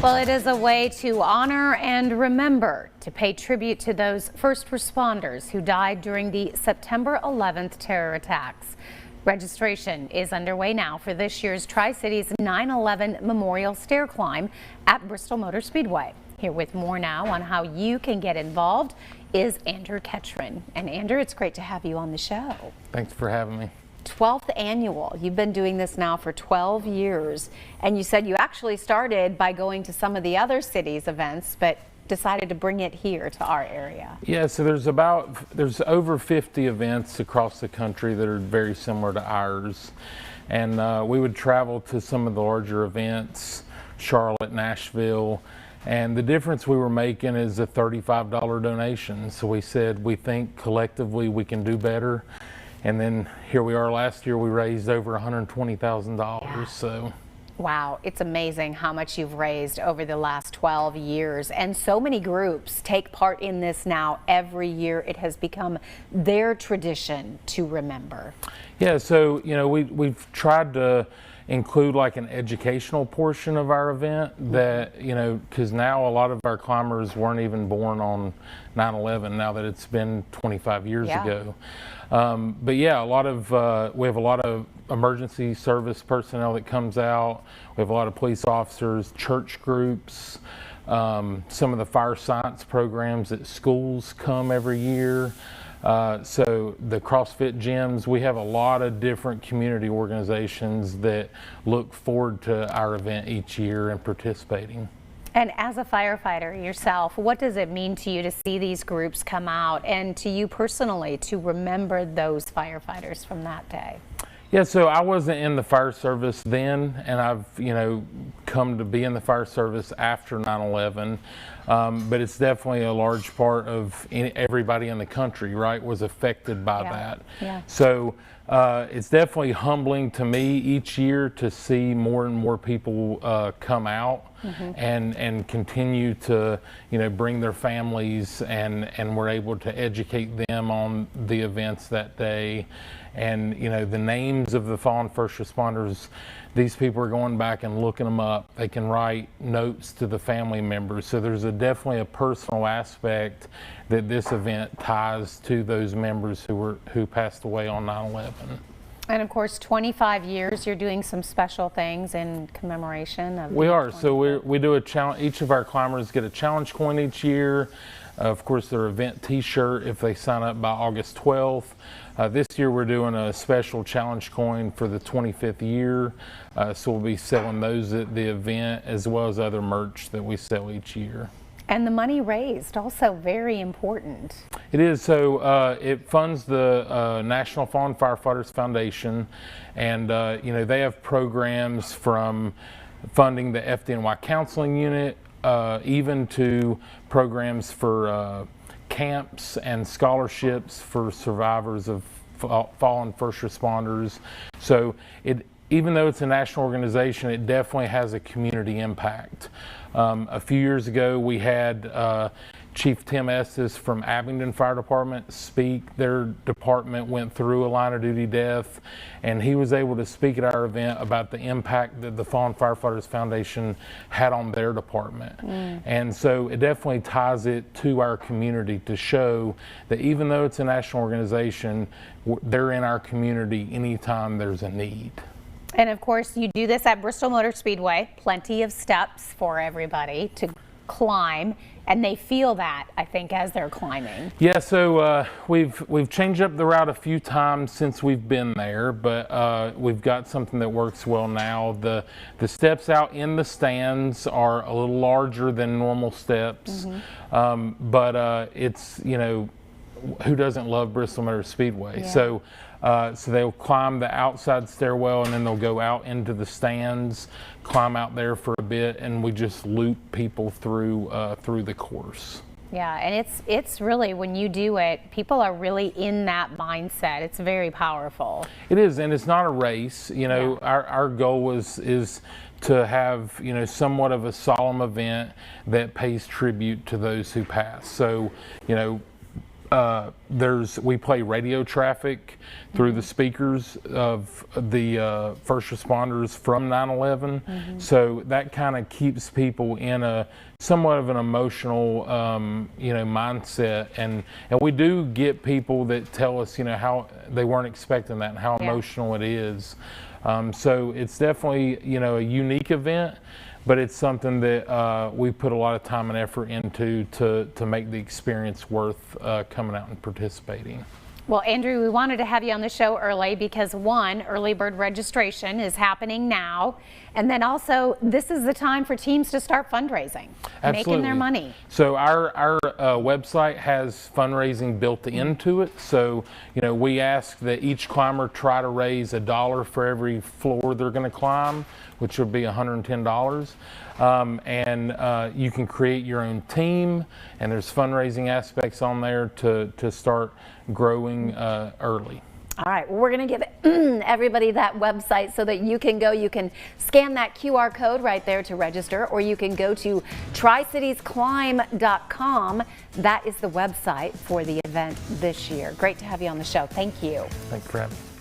Well, it is a way to honor and remember, to pay tribute to those first responders who died during the September 11th terror attacks. Registration is underway now for this year's Tri-Cities 9/11 Memorial Stair Climb at Bristol Motor Speedway. Here with more now on how you can get involved is Andrew Catron. And Andrew, it's great to have you on the show. Thanks for having me. 12th annual. You've been doing this now for 12 years, and you said you actually started by going to some of the other cities' events, but decided to bring it here to our area. Yeah, so there's over 50 events across the country that are very similar to ours, and we would travel to some of the larger events, Charlotte, Nashville, and the difference we were making is a $35 donation. So we said we think collectively we can do better. And then here we are last year, we raised over $120,000. Yeah. So. Wow, it's amazing how much you've raised over the last 12 years. And so many groups take part in this now every year. It has become their tradition to remember. Yeah, so, you know, we've tried to include like an educational portion of our event that, you know, because now a lot of our climbers weren't even born on 9/11 now that it's been 25 years ago. But yeah, we have a lot of emergency service personnel that comes out. We have a lot of police officers, church groups, some of the fire science programs at schools come every year. So the CrossFit gyms, we have a lot of different community organizations that look forward to our event each year and participating. And as a firefighter yourself, what does it mean to you to see these groups come out, and to you personally to remember those firefighters from that day? Yeah, so I wasn't in the fire service then, and I've, you know, come to be in the fire service after 9/11. But it's definitely a large part of everybody in the country, right, was affected by that. Yeah. So it's definitely humbling to me each year to see more and more people come out and continue to, you know, bring their families, and we're able to educate them on the events that day. And, you know, the names of the fallen first responders, these people are going back and looking them up. They can write notes to the family members. So there's definitely a personal aspect that this event ties to those members who passed away on 9/11. And of course, 25 years, you're doing some special things in commemoration of. We are. So we do a challenge. Each of our climbers get a challenge coin each year. Of course, their event t-shirt if they sign up by August 12th. This year we're doing a special challenge coin for the 25th year. So we'll be selling those at the event, as well as other merch that we sell each year. And the money raised, also very important. It is. So it funds the National Fallen Firefighters Foundation, and you know, they have programs from funding the FDNY counseling unit, even to programs for camps and scholarships for survivors of fallen first responders. So even though it's a national organization, it definitely has a community impact. A few years ago, we had Chief Tim Estes from Abingdon Fire Department speak. Their department went through a line of duty death, and he was able to speak at our event about the impact that the Fallen Firefighters Foundation had on their department. And so it definitely ties it to our community to show that even though it's a national organization, they're in our community anytime there's a need. And of course, you do this at Bristol Motor Speedway, plenty of steps for everybody to climb, and they feel that, I think, as they're climbing. Yeah, so we've changed up the route a few times since we've been there, but we've got something that works well now. The steps out in the stands are a little larger than normal steps, but it's, you know, who doesn't love Bristol Motor Speedway? Yeah. So they'll climb the outside stairwell, and then they'll go out into the stands, climb out there for a bit, and we just loop people through the course. Yeah, and it's really, when you do it, people are really in that mindset. It's very powerful. It is, and it's not a race. You know, our goal is to have, you know, somewhat of a solemn event that pays tribute to those who passed. So, you know, we play radio traffic through the speakers of the first responders from 9/11. So that kind of keeps people in a somewhat of an emotional, mindset. And we do get people that tell us, how they weren't expecting that and how emotional it is. So it's definitely, a unique event. But it's something that we put a lot of time and effort into to make the experience worth coming out and participating. Well, Andrew, we wanted to have you on the show early because one, early bird registration is happening now. And then also, this is the time for teams to start fundraising, making their money. So our website has fundraising built into it. So, we ask that each climber try to raise $1 for every floor they're going to climb, which would be $110. And you can create your own team, and there's fundraising aspects on there to start growing early. All right, well, we're going to give everybody that website so that you can go. You can scan that QR code right there to register, or you can go to tricitiesclimb.com. That is the website for the event this year. Great to have you on the show. Thank you. Thanks for having me.